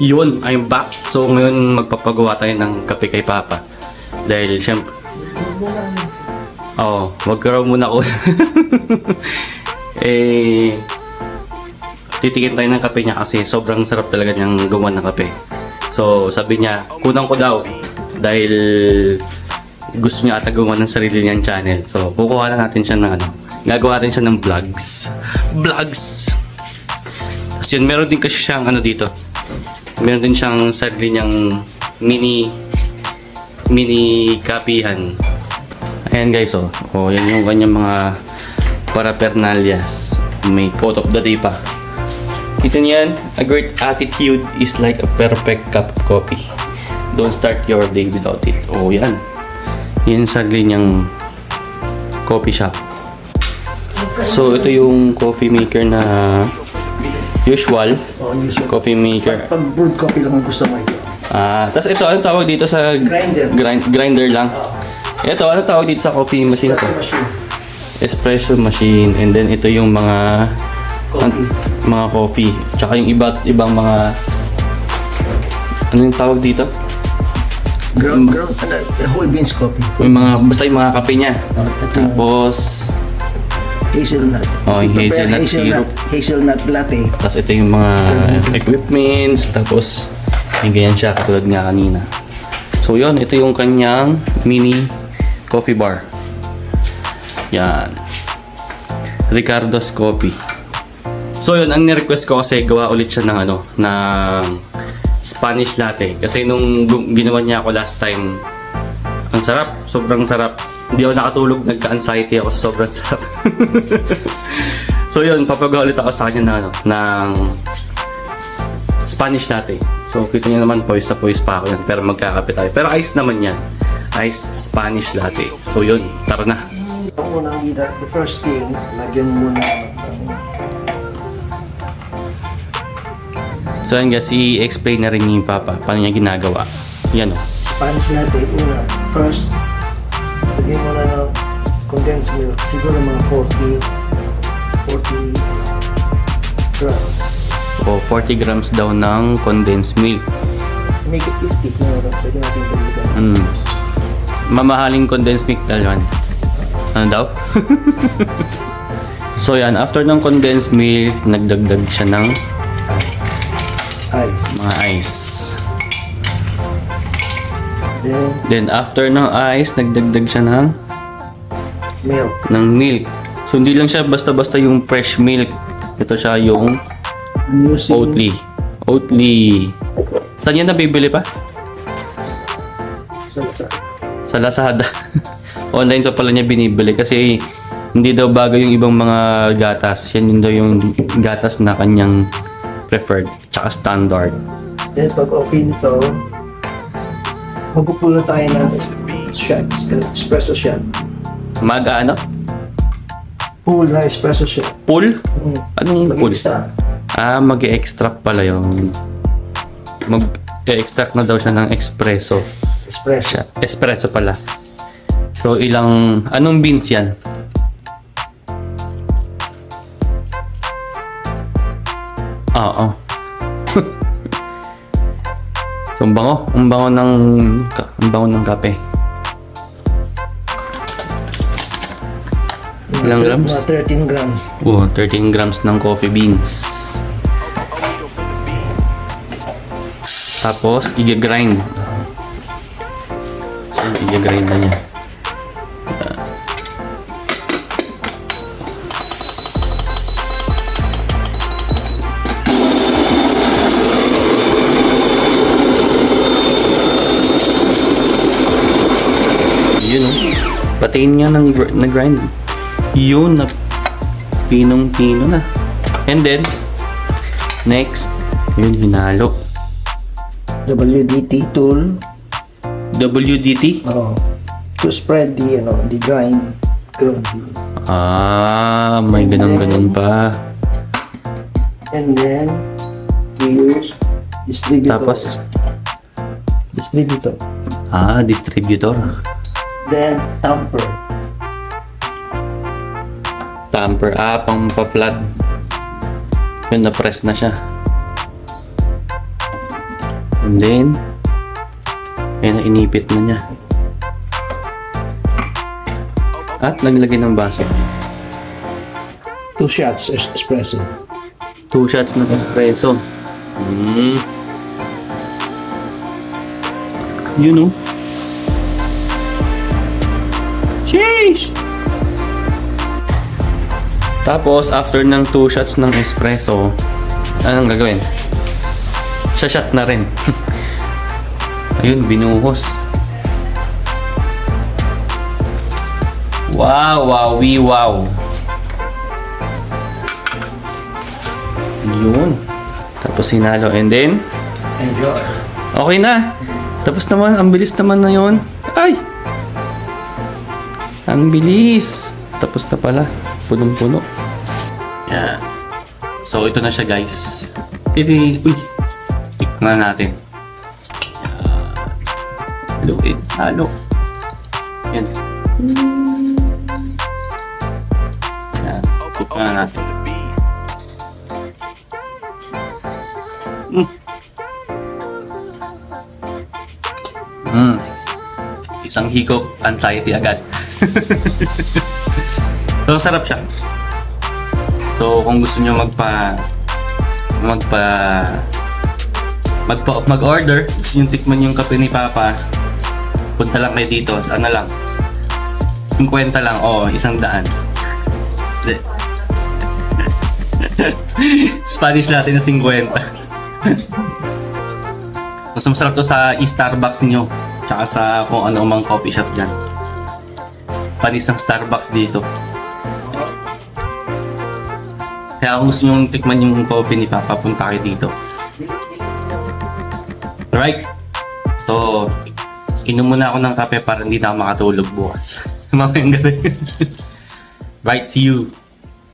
Yun, I'm back. So ngayon magpapagawa tayo ng kape kay Papa. Dahil syempre... Oo, wag ka raw muna ko. Titikin tayo ng kape niya kasi sobrang sarap talaga niyang gawa ng kape. So sabi niya, kunang ko daw. Dahil gusto niya ata gawa ng sarili niyang channel. So kukuha na natin siya ng ano. Gagawa natin siya ng vlogs. Kasi yun, meron din kasi siyang ano dito. Meron din siyang sarili niyang mini kapihan. Ayan guys, yan yung kanyang mga paraphernalias. May quote of the day pa. Kita niyan, a great attitude is like a perfect cup of coffee. Don't start your day without it. Yan. Yan yung sarili niyang coffee shop. So ito yung coffee maker na usual coffee maker. Pag brewed coffee lang ang gusto mo ito. Tapos ito, ano tawag dito sa grinder lang? Ito, ano tawag dito sa coffee machine ko? Espresso machine. And then ito yung mga coffee. Tsaka yung ibang mga ano yung tawag dito? Ground, whole beans coffee. Yung mga, basta yung mga kape niya. Tapos hazelnut. Yung hazelnut syrup. Hazelnut latte. Tapos ito yung mga equipments. Tapos yung ganyan siya katulad nga kanina. So yun, ito yung kanyang mini coffee bar. Yan. Ricardo's Coffee. So yun, ang ni-request ko kasi gawa ulit siya ng ng Spanish latte. Kasi nung ginawa niya ako last time, ang sarap, sobrang sarap. Hindi ako nakatulog, nagka-anxiety ako sa sobrang sarap. So yun, papagawa ulit ako sa kanya ng Spanish latte. So kita niyo naman, poise na poise pa ako yan, pero magkakape tayo. Pero ice naman yan. Ice Spanish latte. So yun, tara na. The first thing, lagyan mo muna So yan guys, i-explain na rin ni Papa paano niya ginagawa. Yan Spanish latte. First, lagyan mo na ng condensed milk. Siguro mga 40 grams. 40 grams daw ng condensed milk. Make it 50. Pwede natin dagdagan. Mamahaling condensed milk dalawan. Ano daw? So yan, after ng condensed milk, nagdagdag siya ng Ice. mga ice. Then After ng ice, nagdagdag siya milk. ng milk. So hindi lang siya basta-basta yung fresh milk. Ito siya yung Oatly. Saan yan nabibili pa? Sa Lazada. Online pa pala niya binibili kasi hindi daw bago yung ibang mga gatas. Yan din daw yung gatas na kanyang preferred tsaka standard. Then pag okay nito, magpupulo tayo ng shots, espresso shot. Pool na espresso shot. Pool? Anong pool? Mag-extract. Mag-extract pala yun. Mag-extract na daw siya ng espresso. Espresso pala. So anong beans yan? Oo. So ang bango ng kape. Ilang grams? 13 grams. 13 grams ng coffee beans. Tapos, i-grind. So, i-grind na niya. Yun patiin niya na grind. Yun na pinong-pino na. And then, next, yun hinalo. WDT tool. WDT? To spread the grind. May ganun pa. And then, we use distributor. Tapos, distributor. Distributor. Then, tamper. Pang pa-flat. Yun, na-press na siya. And then, ayan na, inipit na niya. At naglagay ng baso. 2 shots espresso. 2 shots ng espresso. Yun, oh. Sheesh! Tapos, after ng 2 shots ng espresso, anong gagawin? Shot na rin. Ayun, binuhos. Wow, wow, wow. Yun. Tapos sinalo. And then, Enjoy. okay na. Tapos naman, ang bilis naman na yun. Ay! Ang bilis. Tapos na pala. Punong-puno. Yan. So, ito na siya, guys. Uy! Tikman natin. Haluin. Halo. Yan. Yan. Tikman natin. Isang higop, anxiety agad. So, sarap siya. So, kung gusto nyo mag-order, gusto nyo tikman yung kape ni Papa, punta lang kayo dito. Ano lang? 50 lang. O, 100. Spanish natin na 50. Mas masarap to sa Starbucks niyo. Tsaka sa kung ano mang coffee shop dyan. Panis ng Starbucks dito. Kaya kung gusto nyo tikman yung coffee ni Papa, punta kayo dito. Right? So, inom muna ako ng kape para hindi na ako makatulog bukas. Mamayang gabi. Right, see you.